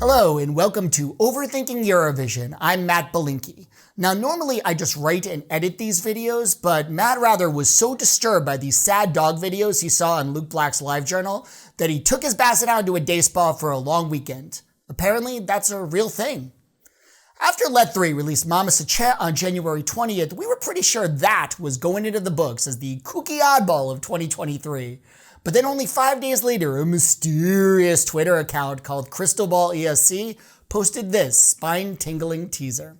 Hello and welcome to Overthinking Eurovision. I'm Matt Belinkie. Now normally I just write and edit these videos, but Matt rather was so disturbed by these sad dog videos he saw on Luke Black's LiveJournal that he took his basset out to a day spa for a long weekend. Apparently that's a real thing. After Let 3 released Mama Sache on January 20th, we were pretty sure that was going into the books as the kooky oddball of 2023. But then only 5 days later, a mysterious Twitter account called Crystal Ball ESC posted this spine-tingling teaser.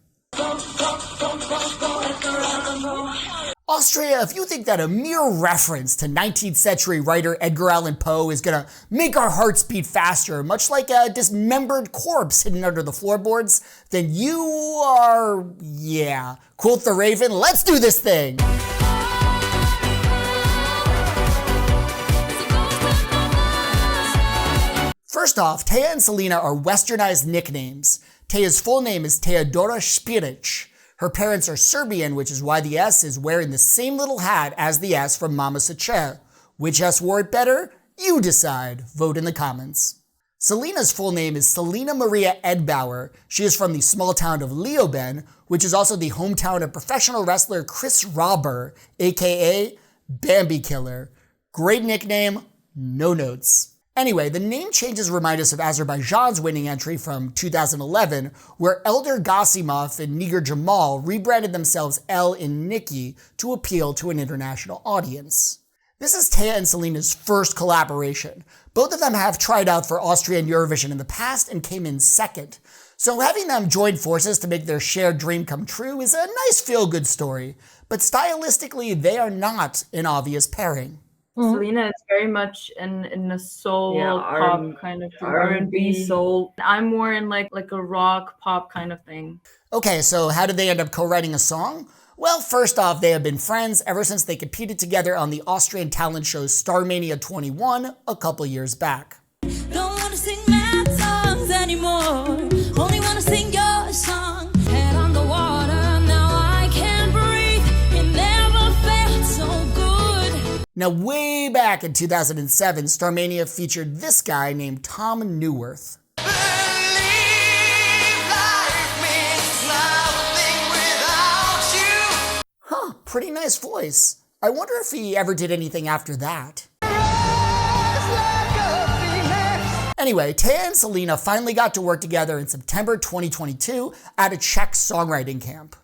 Austria, if you think that a mere reference to 19th century writer Edgar Allan Poe is gonna make our hearts beat faster, much like a dismembered corpse hidden under the floorboards, then you are, yeah. Quote the Raven, let's do this thing! First off, Taya and Selena are westernized nicknames. Taya's full name is Teodora Špirić. Her parents are Serbian, which is why the S is wearing the same little hat as the S from Mama Sache. Which S wore it better? You decide. Vote in the comments. Selena's full name is Selena Maria Edbauer. She is from the small town of Leoben, which is also the hometown of professional wrestler Chris Robber, aka Bambi Killer. Great nickname, no notes. Anyway, the name changes remind us of Azerbaijan's winning entry from 2011, where Elder Gasimov and Nigar Jamal rebranded themselves El and Nikki to appeal to an international audience. This is Taya and Selena's first collaboration. Both of them have tried out for Austrian Eurovision in the past and came in second. So having them join forces to make their shared dream come true is a nice feel-good story, but stylistically they are not an obvious pairing. Selena is very much in a soul pop kind of R&B soul. I'm more in like a rock pop kind of thing. Okay, so how did they end up co-writing a song? Well, first off, they have been friends ever since they competed together on the Austrian talent show Starmania 21 a couple years back. Don't wanna sing mad songs anymore. Only wanna sing your song. Head on the water, now I can't breathe. It never felt so good. Now, way back in 2007, Starmania featured this guy named Tom Newworth. Huh, pretty nice voice. I wonder if he ever did anything after that. Anyway, Taya and Selena finally got to work together in September 2022 at a Czech songwriting camp.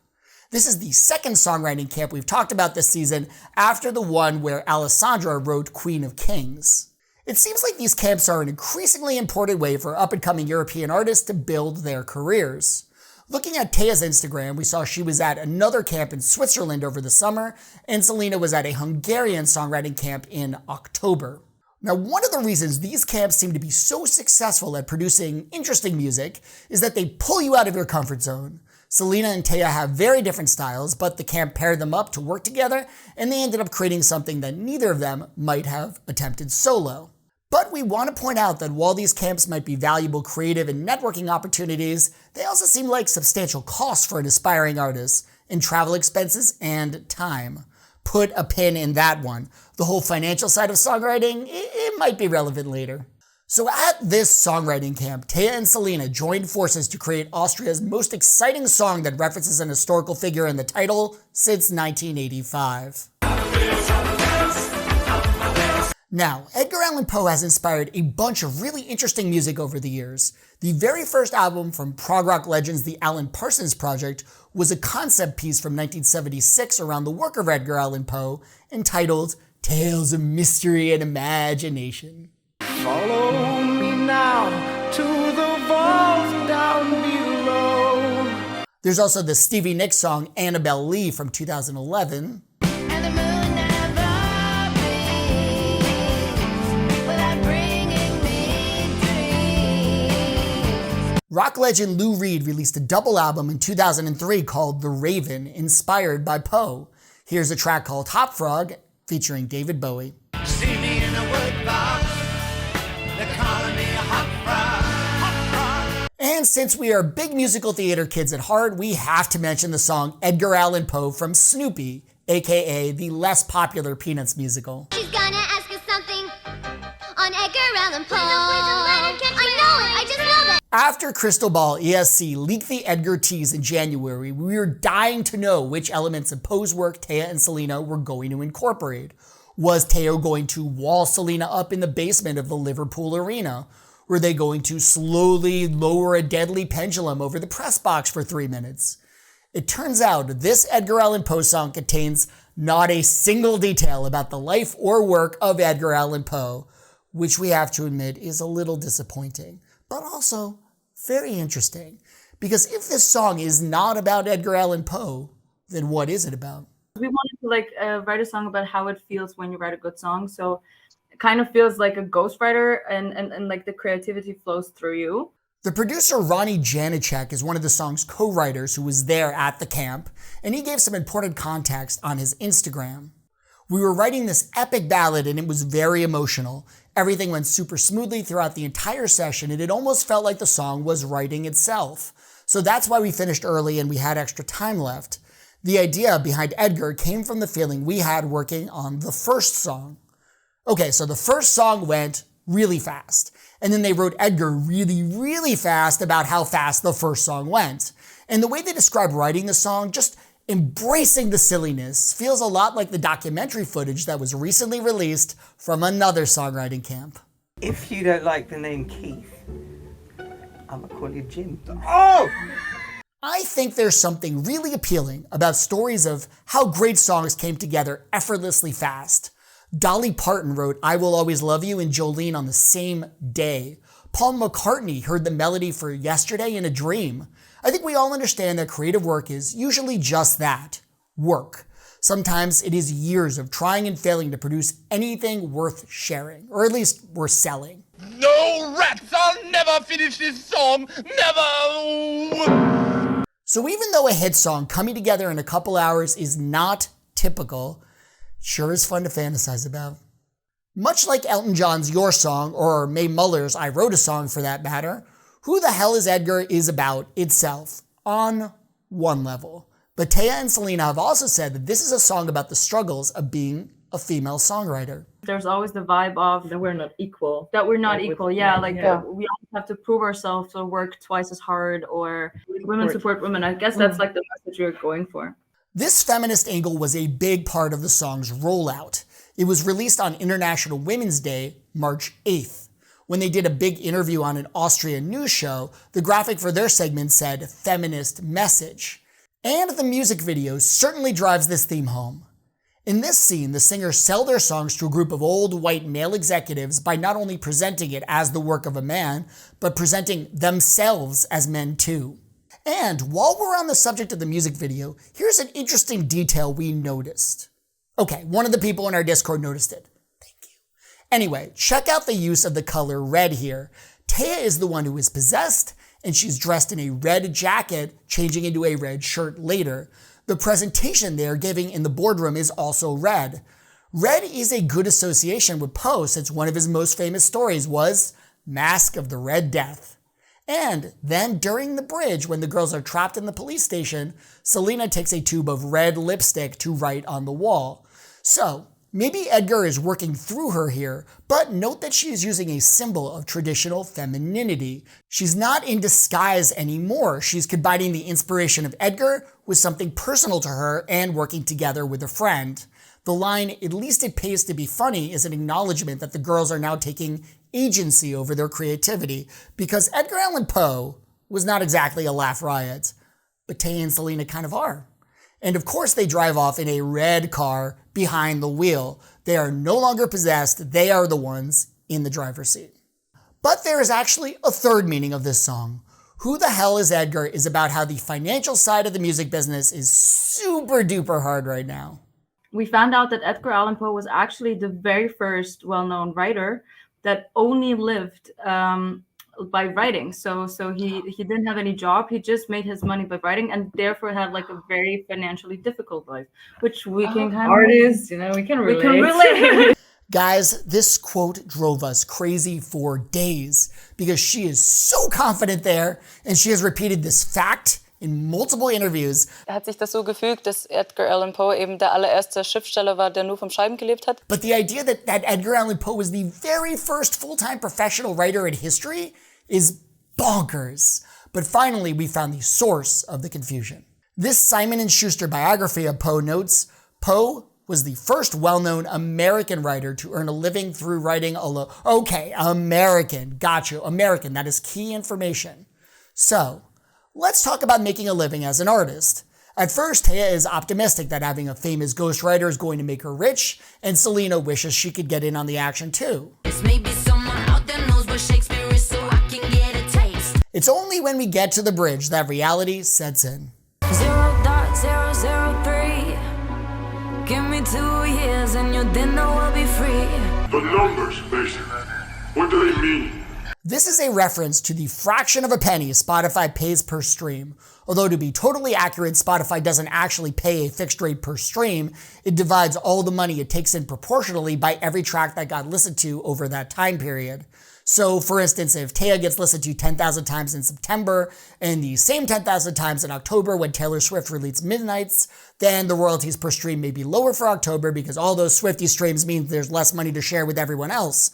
This is the second songwriting camp we've talked about this season after the one where Alessandra wrote Queen of Kings. It seems like these camps are an increasingly important way for up-and-coming European artists to build their careers. Looking at Taya's Instagram, we saw she was at another camp in Switzerland over the summer, and Selena was at a Hungarian songwriting camp in October. Now, one of the reasons these camps seem to be so successful at producing interesting music is that they pull you out of your comfort zone. Selena and Taya have very different styles, but the camp paired them up to work together, and they ended up creating something that neither of them might have attempted solo. But we want to point out that while these camps might be valuable creative and networking opportunities, they also seem like substantial costs for an aspiring artist in travel expenses and time. Put a pin in that one. The whole financial side of songwriting, it might be relevant later. So at this songwriting camp, Taya and Selena joined forces to create Austria's most exciting song that references an historical figure in the title since 1985. Now, Edgar Allan Poe has inspired a bunch of really interesting music over the years. The very first album from prog rock legends the Alan Parsons Project was a concept piece from 1976 around the work of Edgar Allan Poe entitled Tales of Mystery and Imagination. Follow me now to the vault down below. There's also the Stevie Nicks song Annabelle Lee from 2011. And the moon never beams without bringing me dreams. Rock legend Lou Reed released a double album in 2003 called The Raven, inspired by Poe. Here's a track called Hop Frog featuring David Bowie. See me in a woodbox. They're calling me a hot frog. Hot frog. And since we are big musical theater kids at heart, we have to mention the song Edgar Allan Poe from Snoopy, aka the less popular Peanuts musical. She's gonna ask us something on Edgar Allan Poe. I know it, I just know that. After Crystal Ball ESC leaked the Edgar tease in January, we were dying to know which elements of Poe's work Taya and Selena were going to incorporate. Was Taya going to wall Selena up in the basement of the Liverpool Arena? Were they going to slowly lower a deadly pendulum over the press box for 3 minutes? It turns out this Edgar Allan Poe song contains not a single detail about the life or work of Edgar Allan Poe, which we have to admit is a little disappointing, but also very interesting. Because if this song is not about Edgar Allan Poe, then what is it about? We wanted to write a song about how it feels when you write a good song. So it kind of feels like a ghostwriter and like the creativity flows through you. The producer Ronnie Janicek is one of the song's co-writers who was there at the camp, and he gave some important context on his Instagram. We were writing this epic ballad and it was very emotional. Everything went super smoothly throughout the entire session and it almost felt like the song was writing itself. So that's why we finished early and we had extra time left. The idea behind Edgar came from the feeling we had working on the first song. Okay, so the first song went really fast. And then they wrote Edgar really, really fast about how fast the first song went. And the way they describe writing the song, just embracing the silliness, feels a lot like the documentary footage that was recently released from another songwriting camp. If you don't like the name Keith, I'm gonna call you Jim. Oh! I think there's something really appealing about stories of how great songs came together effortlessly fast. Dolly Parton wrote I Will Always Love You and Jolene on the same day. Paul McCartney heard the melody for Yesterday in a Dream. I think we all understand that creative work is usually just that, work. Sometimes it is years of trying and failing to produce anything worth sharing, or at least worth selling. No rats! I'll never finish this song! Never! So even though a hit song coming together in a couple hours is not typical, it sure is fun to fantasize about. Much like Elton John's Your Song, or Mae Muller's I Wrote a Song for that matter, Who the Hell is Edgar is about itself, on one level. But Taya and Selena have also said that this is a song about the struggles of being a female songwriter. There's always the vibe of that we're not equal. that we're not equal. We always have to prove ourselves or work twice as hard, or women support women. I guess that's like the message we're going for. This feminist angle was a big part of the song's rollout. It was released on International Women's Day, March 8th. When they did a big interview on an Austrian news show, the graphic for their segment said feminist message. And the music video certainly drives this theme home. In this scene, the singers sell their songs to a group of old white male executives by not only presenting it as the work of a man, but presenting themselves as men too. And while we're on the subject of the music video, here's an interesting detail we noticed. Okay, one of the people in our Discord noticed it. Thank you. Anyway, check out the use of the color red here. Taya is the one who is possessed, and she's dressed in a red jacket, changing into a red shirt later. The presentation they're giving in the boardroom is also red. Red is a good association with Poe, since one of his most famous stories was Mask of the Red Death. And then during the bridge, when the girls are trapped in the police station, Selena takes a tube of red lipstick to write on the wall. So maybe Edgar is working through her here, but note that she is using a symbol of traditional femininity. She's not in disguise anymore. She's combining the inspiration of Edgar with something personal to her and working together with a friend. The line, "At least it pays to be funny," is an acknowledgement that the girls are now taking agency over their creativity, because Edgar Allan Poe was not exactly a laugh riot, but Taya and Selena kind of are. And of course they drive off in a red car behind the wheel. They are no longer possessed, they are the ones in the driver's seat. But there is actually a third meaning of this song. Who the Hell is Edgar is about how the financial side of the music business is super duper hard right now. We found out that Edgar Allan Poe was actually the very first well-known writer that only lived by writing. So he didn't have any job. He just made his money by writing, and therefore had like a very financially difficult life, which we can kind artists, we can relate. We can relate. Guys, this quote drove us crazy for days because she is so confident there, and she has repeated this fact in multiple interviews. Hat sich das so gefügt, dass Edgar Allan Poe eben der allererste Schriftsteller war, der nur vom Schreiben gelebt hat. But the idea that Edgar Allan Poe was the very first full-time professional writer in history is bonkers. But finally, we found the source of the confusion. This Simon & Schuster biography of Poe notes, Poe was the first well-known American writer to earn a living through writing alone. Okay, American, got you, American, that is key information. So, let's talk about making a living as an artist. At first, Taya is optimistic that having a famous ghostwriter is going to make her rich, and Selena wishes she could get in on the action too. Maybe someone out there knows what Shakespeare is so I can get a taste. It's only when we get to the bridge that reality sets in. 0.003. Give me 2 years and your dinner will be free. The numbers, basically. What do they mean? This is a reference to the fraction of a penny Spotify pays per stream. Although to be totally accurate, Spotify doesn't actually pay a fixed rate per stream. It divides all the money it takes in proportionally by every track that got listened to over that time period. So for instance, if Taya gets listened to 10,000 times in September and the same 10,000 times in October when Taylor Swift released Midnights, then the royalties per stream may be lower for October because all those Swiftie streams means there's less money to share with everyone else.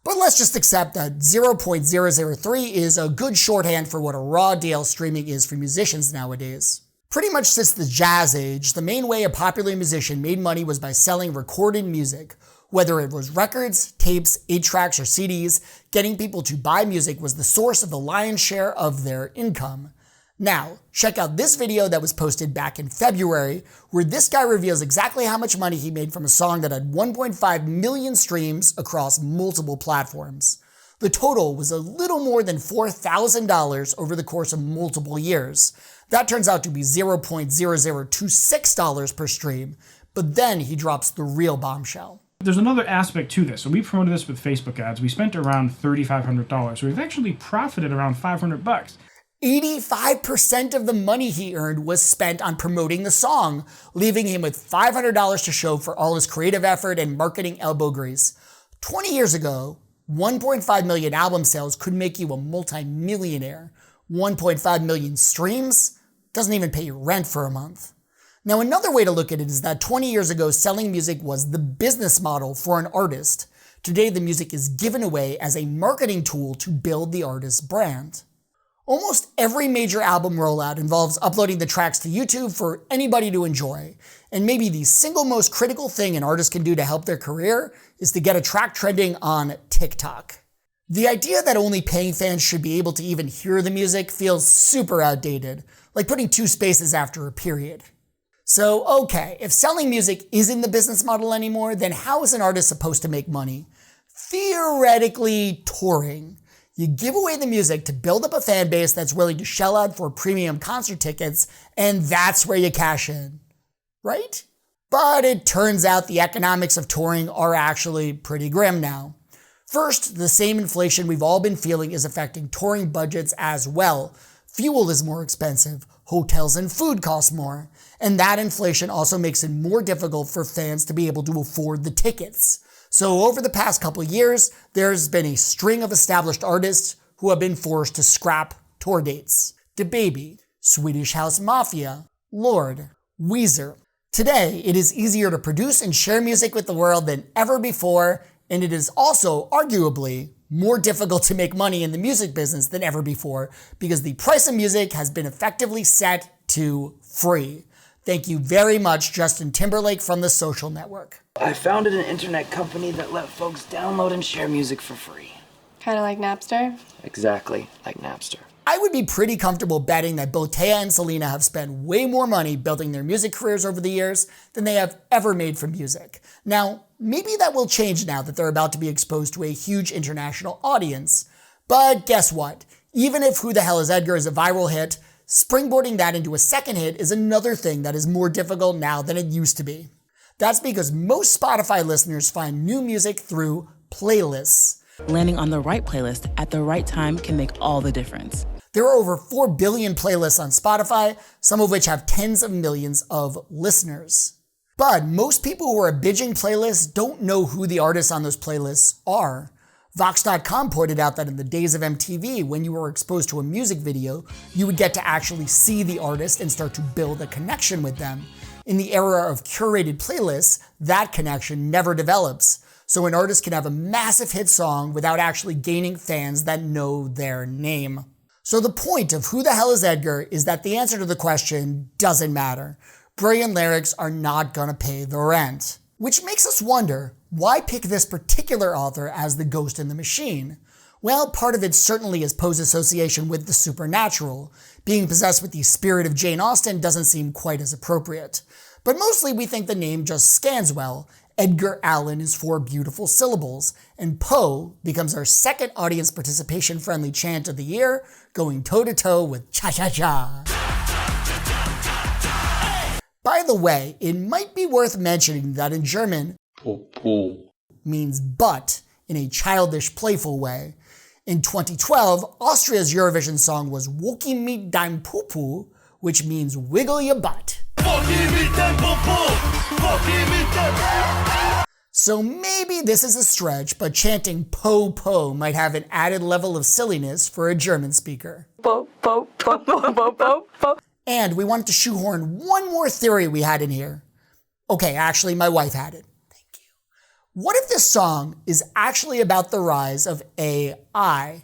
But let's just accept that 0.003 is a good shorthand for what a raw deal streaming is for musicians nowadays. Pretty much since the jazz age, the main way a popular musician made money was by selling recorded music. Whether it was records, tapes, 8-tracks, or CDs, getting people to buy music was the source of the lion's share of their income. Now, check out this video that was posted back in February, where this guy reveals exactly how much money he made from a song that had 1.5 million streams across multiple platforms. The total was a little more than $4,000 over the course of multiple years. That turns out to be $0.0026 per stream, but then he drops the real bombshell. There's another aspect to this. So we promoted this with Facebook ads. We spent around $3,500. So we've actually profited around $500. 85% of the money he earned was spent on promoting the song, leaving him with $500 to show for all his creative effort and marketing elbow grease. 20 years ago, 1.5 million album sales could make you a multi-millionaire. 1.5 million streams doesn't even pay your rent for a month. Now, another way to look at it is that 20 years ago, selling music was the business model for an artist. Today, the music is given away as a marketing tool to build the artist's brand. Almost every major album rollout involves uploading the tracks to YouTube for anybody to enjoy. And maybe the single most critical thing an artist can do to help their career is to get a track trending on TikTok. The idea that only paying fans should be able to even hear the music feels super outdated, like putting 2 spaces after a period. So, okay, if selling music isn't the business model anymore, then how is an artist supposed to make money? Theoretically, touring. You give away the music to build up a fan base that's willing to shell out for premium concert tickets, and that's where you cash in, right? But it turns out the economics of touring are actually pretty grim now. First, the same inflation we've all been feeling is affecting touring budgets as well. Fuel is more expensive, hotels and food cost more, and that inflation also makes it more difficult for fans to be able to afford the tickets. So over the past couple years, there's been a string of established artists who have been forced to scrap tour dates. DaBaby, Swedish House Mafia, Lorde, Weezer. Today, it is easier to produce and share music with the world than ever before, and it is also arguably more difficult to make money in the music business than ever before because the price of music has been effectively set to free. Thank you very much, Justin Timberlake from The Social Network. I founded an internet company that let folks download and share music for free. Kind of like Napster? Exactly like Napster. I would be pretty comfortable betting that both Taya and Selena have spent way more money building their music careers over the years than they have ever made from music. Now, maybe that will change now that they're about to be exposed to a huge international audience. But guess what? Even if Who the Hell is Edgar is a viral hit, springboarding that into a second hit is another thing that is more difficult now than it used to be. That's because most Spotify listeners find new music through playlists. Landing on the right playlist at the right time can make all the difference. There are over 4 billion playlists on Spotify, some of which have tens of millions of listeners. But most people who are binging playlists don't know who the artists on those playlists are. Vox.com pointed out that in the days of MTV, when you were exposed to a music video, you would get to actually see the artist and start to build a connection with them. In the era of curated playlists, that connection never develops. so an artist can have a massive hit song without actually gaining fans that know their name. So the point of Who the Hell is Edgar is that the answer to the question doesn't matter. Brilliant lyrics are not gonna pay the rent. Which makes us wonder, why pick this particular author as the ghost in the machine? Well, part of it certainly is Poe's association with the supernatural. Being possessed with the spirit of Jane Austen doesn't seem quite as appropriate. But mostly we think the name just scans well. Edgar Allan is 4 beautiful syllables, and Poe becomes our second audience participation friendly chant of the year, going toe-to-toe with cha-cha-cha. By the way, it might be worth mentioning that in German, means but in a childish, playful way. In 2012, Austria's Eurovision song was Woki mit dein Pupu, which means wiggle your butt. So maybe this is a stretch, but chanting po po might have an added level of silliness for a German speaker. Po, po, po, po, po, po, po. And we wanted to shoehorn one more theory we had in here. Okay, actually, my wife had it. Thank you. What if this song is actually about the rise of AI?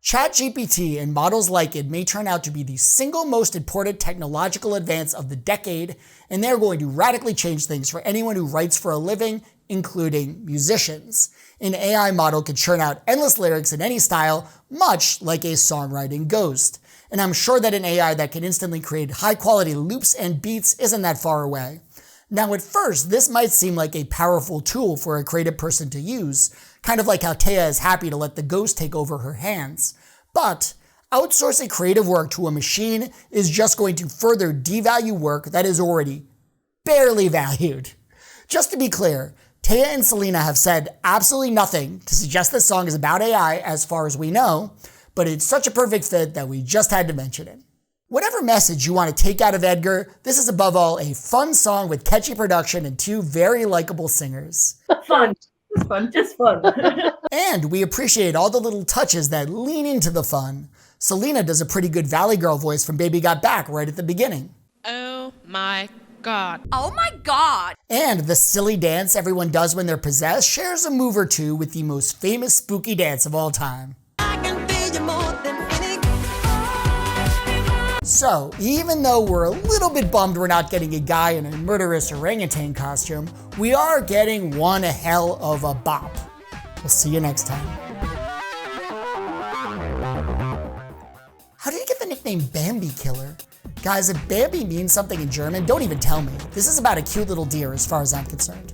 ChatGPT and models like it may turn out to be the single most important technological advance of the decade, and they're going to radically change things for anyone who writes for a living, including musicians. An AI model could churn out endless lyrics in any style, much like a songwriting ghost. And I'm sure that an AI that can instantly create high-quality loops and beats isn't that far away. Now, at first, this might seem like a powerful tool for a creative person to use, kind of like how Taya is happy to let the ghost take over her hands. But outsourcing creative work to a machine is just going to further devalue work that is already barely valued. Just to be clear, Taya and Selena have said absolutely nothing to suggest this song is about AI as far as we know, but it's such a perfect fit that we just had to mention it. Whatever message you want to take out of Edgar, this is above all a fun song with catchy production and 2 very likable singers. Fun. Just fun. And we appreciate all the little touches that lean into the fun. Selena does a pretty good Valley Girl voice from Baby Got Back right at the beginning. Oh my God. Oh my God! And the silly dance everyone does when they're possessed shares a move or two with the most famous spooky dance of all time. So, even though we're a little bit bummed we're not getting a guy in a murderous orangutan costume, we are getting one hell of a bop. We'll see you next time. How did you get the nickname Bambi Killer? Guys, if Bambi means something in German, don't even tell me. This is about a cute little deer as far as I'm concerned.